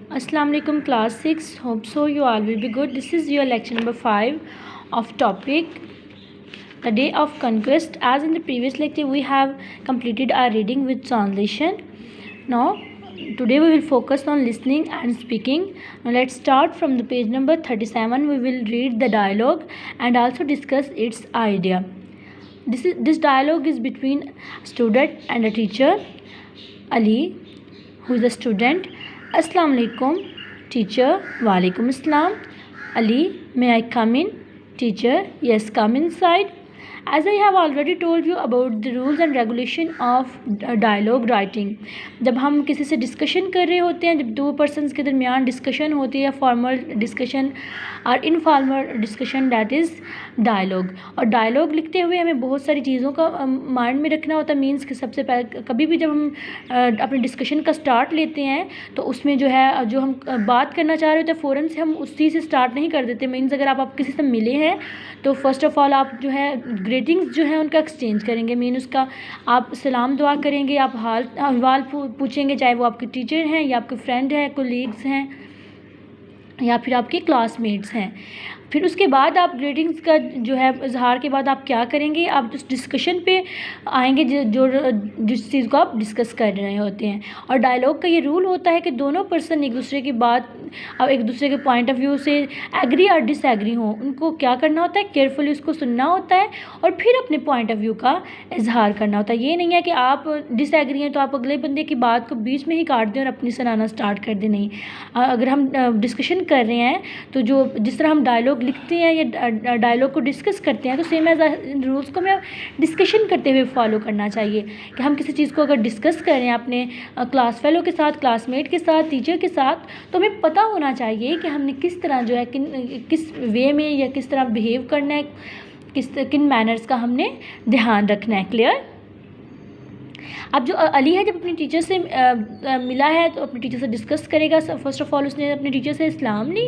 Assalamu alaikum class 6. Hope so you all will be good. This is your lecture number 5 of topic The Day of Conquest. As in the previous lecture we have completed our reading with translation. Now today we will focus on listening and speaking. Now let's start from the page number 37. We will read the dialogue and also discuss its idea. This dialogue is between a student and a teacher. Ali, who is a student. Assalamu alaikum. Teacher, walaikum assalam. Ali, may I come in? Teacher, yes, come inside. As I have already told you about the rules and regulation of dialogue writing. जब हम किसी से discussion कर रहे होते हैं, जब दो पर्सन्स के दरमियान डिस्कशन होती है, फॉर्मल डिस्कशन और informal discussion, that is dialogue. और डायलॉग लिखते हुए हमें बहुत सारी चीज़ों का माइंड में रखना होता है. मीन्स कि सबसे पहले कभी भी जब हम अपने डिस्कशन का स्टार्ट लेते हैं तो उसमें जो है जो हम बात करना चाह रहे होते हैं फ़ौरन से हम उसी से स्टार्ट नहीं कर देते. मीन्स अगर आप किसी से मिले हैं तो फर्स्ट ऑफ़ ऑल आप जो है ग्रीटिंग्स जो है उनका एक्सचेंज करेंगे. मीन उसका आप सलाम दुआ करेंगे, आप हाल अहवाल पूछेंगे, चाहे वो आपके टीचर हैं या आपके फ्रेंड हैं, कोलीग्स हैं या फिर आपके क्लासमेट्स हैं. फिर उसके बाद आप ग्रीटिंग्स का जो है इजहार के बाद आप क्या करेंगे, आप उस डिस्कशन पे आएंगे जिस चीज़ को आप डिस्कस कर रहे होते हैं. और डायलॉग का ये रूल होता है कि दोनों पर्सन एक दूसरे की बात और एक दूसरे के पॉइंट ऑफ व्यू से एग्री और डिसएग्री हो, उनको क्या करना होता है, केयरफुली उसको सुनना होता है और फिर अपने पॉइंट ऑफ व्यू का इजहार करना होता है. ये नहीं है कि आप डिसएग्री हैं तो आप अगले बंदे की बात को बीच में ही काट दें और अपनी सुनाना स्टार्ट कर दें. नहीं, अगर हम डिस्कशन कर रहे हैं तो जो जिस तरह हम डायलॉग लिखते हैं या डायलॉग को डिस्कस करते हैं तो सेम एज रूल्स को हमें डिस्कशन करते हुए फॉलो करना चाहिए. कि हम किसी चीज़ को अगर डिस्कस कर रहे हैं अपने क्लास फेलो के साथ, क्लासमेट के साथ, टीचर के साथ, तो हमें पता होना चाहिए कि हमने किस तरह जो है किस वे में या किस तरह बिहेव करना है, किन मैनर्स का हमने ध्यान रखना है. क्लियर. अब जो अली है जब अपनी टीचर से मिला है तो अपनी टीचर से डिस्कस करेगा. फर्स्ट ऑफ़ ऑल उसने अपनी टीचर से सलाम ली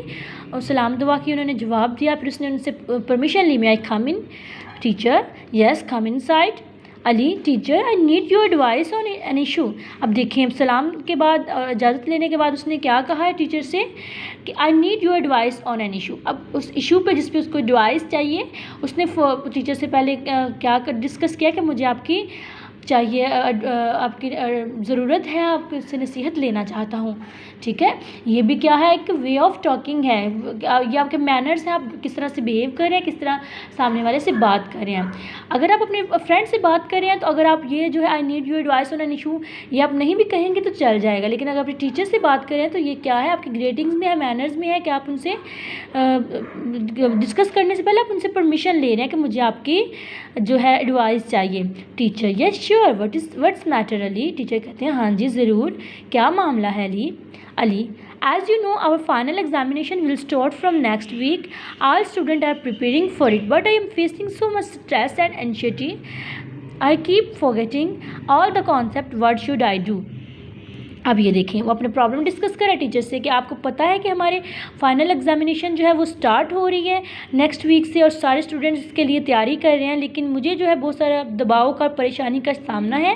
और सलाम दुआ की, उन्होंने जवाब दिया. फिर उसने उनसे परमिशन ली. May I come in? Teacher, yes, come inside. Ali, teacher, I need your advice on an issue. अब देखिए सलाम के बाद इजाज़त लेने के बाद उसने क्या कहा है टीचर से कि आई need your advice on an issue. अब उस इशू पे जिस पे उसको एडवाइस चाहिए उसने टीचर से पहले क्या डिस्कस किया कि मुझे आपकी चाहिए, आपकी ज़रूरत है, आपसे नसीहत लेना चाहता हूँ. ठीक है, ये भी क्या है, एक वे ऑफ टॉकिंग है. ये आपके मैनर्स हैं, आप किस तरह से बिहेव कर रहे हैं, किस तरह सामने वाले से बात कर रहे हैं. अगर आप अपने फ्रेंड से बात कर रहे हैं तो अगर आप ये जो है आई need your advice on an issue ये आप नहीं भी कहेंगे तो चल जाएगा. लेकिन अगर अपने टीचर से बात कर रहे हैं तो ये क्या है, आपकी ग्रेटिंग्स में है, मैनर्स में है कि आप उनसे डिस्कस करने से पहले आप उनसे परमिशन ले रहे हैं कि मुझे आपकी जो है एडवाइस चाहिए. Teacher, yes sure, what's matter Ali. Teacher कहते हैं हाँ जी ज़रूर, क्या मामला है Ali. Ali, as you know our final examination will start from next week. All students are preparing for it but I am facing so much stress and anxiety. I keep forgetting all the concept. What should I do? अब ये देखें वो अपने problem discuss करें teacher से कि आपको पता है कि हमारे फाइनल एग्जामिनेशन जो है वो स्टार्ट हो रही है नेक्स्ट वीक से और सारे स्टूडेंट्स इसके लिए तैयारी कर रहे हैं, लेकिन मुझे जो है बहुत सारा दबाव का, परेशानी का सामना है.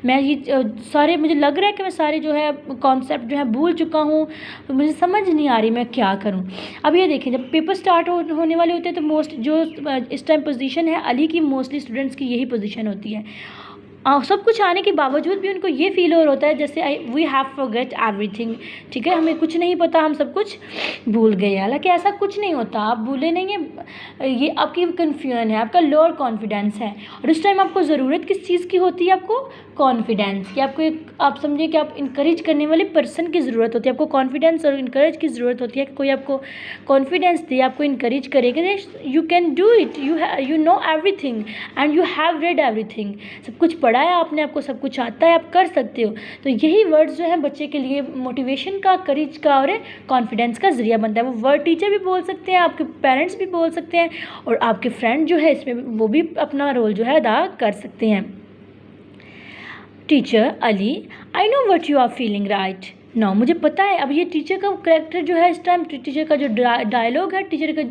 मैं ये सारे मुझे लग रहा है कि मैं सारे जो है कॉन्सेप्ट जो है भूल चुका हूँ, तो मुझे समझ नहीं आ रही मैं क्या करूँ. अब ये देखें जब पेपर स्टार्ट होने वाले होते हैं तो मोस्ट जो इस टाइम पोजीशन है अली की, मोस्टली स्टूडेंट्स की यही पोजीशन होती है. सब कुछ आने के बावजूद भी उनको ये फील हो होता है जैसे वी हैव फॉरगेट एवरीथिंग. ठीक है, हमें कुछ नहीं पता, हम सब कुछ भूल गए. हालांकि ऐसा कुछ नहीं होता, आप भूले नहीं हैं, ये आपकी कन्फ्यूजन है, आपका लोअर कॉन्फिडेंस है. और उस टाइम आपको ज़रूरत किस चीज़ की होती है, आपको कॉन्फिडेंस की. आपको एक आप समझिए कि आप इनकरेज करने वाले पर्सन की ज़रूरत होती है. आपको कॉन्फिडेंस और इनकरेज की ज़रूरत होती है कि कोई आपको कॉन्फिडेंस दे, आपको इनकरेज करे कि you can do it, you know everything and you have read everything. सब कुछ पढ़ा है आपने, आपको सब कुछ आता है, आप कर सकते हो. तो यही वर्ड्स जो है बच्चे के लिए मोटिवेशन का, करेज का और कॉन्फिडेंस का ज़रिया बनता है. वो वर्ड टीचर भी बोल सकते हैं, आपके पेरेंट्स भी बोल सकते हैं और आपके फ्रेंड जो है इसमें वो भी अपना रोल जो है अदा कर सकते हैं. Teacher, Ali, I know what you are feeling right. No, मुझे पता है। अब ये टीचर का कैरेक्टर जो है इस टाइम, टीचर का जो डायलॉग है, टीचर का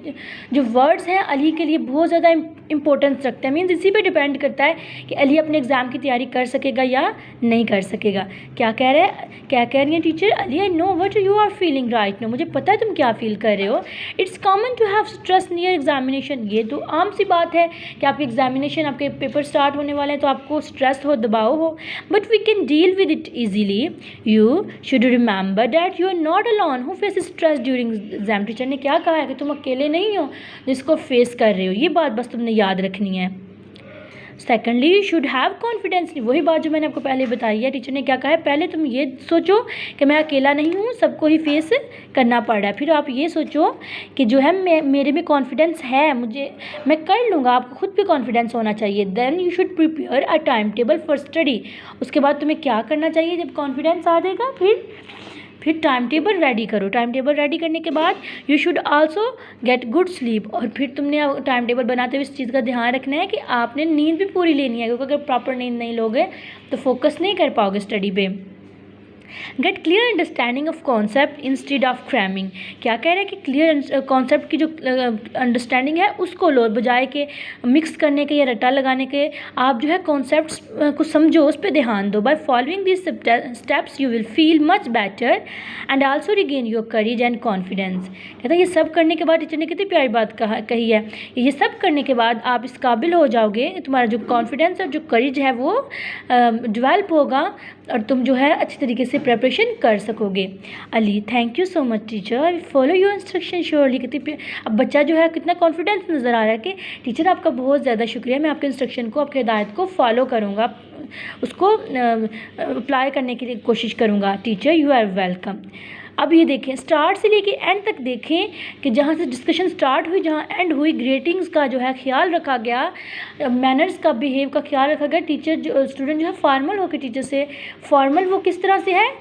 जो वर्ड्स हैं अली के लिए बहुत ज़्यादा इंपॉर्टेंस रखते हैं। मीन्स इसी पे डिपेंड करता है कि अली अपने एग्ज़ाम की तैयारी कर सकेगा या नहीं कर सकेगा। क्या कह रही हैं teacher? Ali, I know what you are feeling right no, मुझे पता है तुम क्या फील कर रहे हो। It's common to have stress near examination, ये तो आम सी बात है कि आपके एग्जामिनेशन, आपके पेपर स्टार्ट होने वाले हैं तो आपको स्ट्रेस हो, दबाव हो, but we can deal with it easily. You should remember that you are not alone who face stress during exam. Teacher ने क्या कहा है कि तुम अकेले नहीं हो जिसको फेस कर रहे हो, ये बात बस तुमने याद रखनी है। Secondly, you should have confidence, वही बात जो मैंने आपको पहले बताई है। टीचर ने क्या कहा है, पहले तुम ये सोचो कि मैं अकेला नहीं हूँ, सबको ही फेस करना पड़ रहा है। फिर आप ये सोचो कि जो है मेरे में कॉन्फिडेंस है, मैं कर लूँगा। आपको खुद पे कॉन्फिडेंस होना चाहिए। Then you should prepare a time table for study. उसके बाद तुम्हें क्या करना चाहिए जब कॉन्फिडेंस आ जाएगा, फिर टाइम टेबल रेडी करो। टाइम टेबल रेडी करने के बाद you should also get good sleep. और फिर तुमने टाइम टेबल बनाते हुए इस चीज़ का ध्यान रखना है कि आपने नींद भी पूरी लेनी है, क्योंकि अगर प्रॉपर नींद नहीं लोगे तो फोकस नहीं कर पाओगे स्टडी पे। Get clear understanding of concept instead of cramming. क्या कह रहे हैं कि क्लियर कॉन्सेप्ट की जो अंडरस्टैंडिंग है उसको लो, बजाय के मिक्स करने के या रट्टा लगाने के आप जो है कॉन्सेप्ट्स को समझो, उस पर ध्यान दो। By following this steps you will feel much better and also regain your courage and confidence. कहता है ये सब करने के बाद, टीचर ने कितनी प्यारी बात कही है, ये सब करने के बाद आप इस काबिल हो जाओगे, तुम्हारा जो कॉन्फिडेंस और जो करेज है वो डेवलप होगा और तुम जो है अच्छी तरीके से प्रिपरेशन कर सकोगे। Ali, thank you so much teacher, I follow your instruction surely. कितनी अब बच्चा जो है कितना कॉन्फिडेंस नज़र आ रहा है कि टीचर आपका बहुत ज़्यादा शुक्रिया, मैं आपके इंस्ट्रक्शन को, आपकी हिदायत को फॉलो करूँगा, उसको अप्लाई करने की कोशिश करूँगा। Teacher you are welcome. अब ये देखें, स्टार्ट से लेके एंड तक देखें कि जहाँ से डिस्कशन स्टार्ट हुई, जहाँ एंड हुई, ग्रेटिंग्स का जो है ख्याल रखा गया, मैनर्स का, बिहेव का ख्याल रखा गया। टीचर जो स्टूडेंट जो है फॉर्मल होकर टीचर से, फॉर्मल वो किस तरह से है,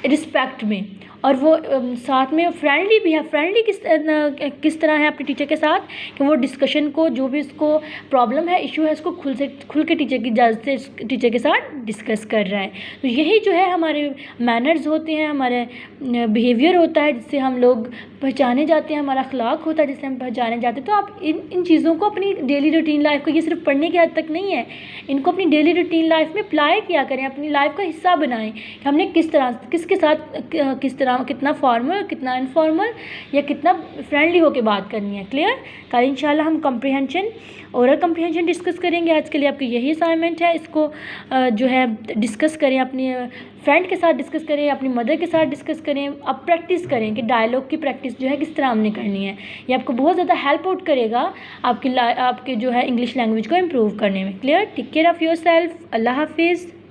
रिस्पेक्ट में, और वो साथ में फ्रेंडली भी है। फ्रेंडली किस तरह है अपने टीचर के साथ कि वो डिस्कशन को, जो भी उसको प्रॉब्लम है, इशू है, उसको खुल के टीचर की इजाज़त से टीचर के साथ डिस्कस कर रहा है। तो यही जो है हमारे मैनर्स होते हैं, हमारे बिहेवियर होता है जिससे हम लोग पहचाने जाते हैं, हमारा अखलाक होता है जिससे हम पहचाने जाते हैं। तो आप इन चीज़ों को अपनी डेली रूटीन लाइफ को, ये सिर्फ पढ़ने की हद तक नहीं है, इनको अपनी डेली रूटीन लाइफ में अप्लाई किया करें, अपनी लाइफ का हिस्सा बनाएं कि हमने किस तरह, किसके साथ किस तरह, कितना फॉर्मल, कितना इनफॉर्मल, या कितना फ्रेंडली होकर बात करनी है। क्लियर? कल इंशाल्लाह हम कम्प्रीहेंशन, ओरल कम्प्रीहेंशन डिस्कस करेंगे। आज के लिए आपकी यही असाइनमेंट है, इसको जो है डिस्कस करें, अपनी फ्रेंड के साथ डिस्कस करें, अपनी मदर के साथ डिस्कस करें। अब प्रैक्टिस करें कि डायलॉग की प्रैक्टिस जो है किस तरह हमने करनी है। ये आपको बहुत ज़्यादा हेल्प आउट करेगा आपके जो है इंग्लिश लैंग्वेज को इम्प्रूव करने में। Clear? Take care of yourself. अल्लाह हाफिज़।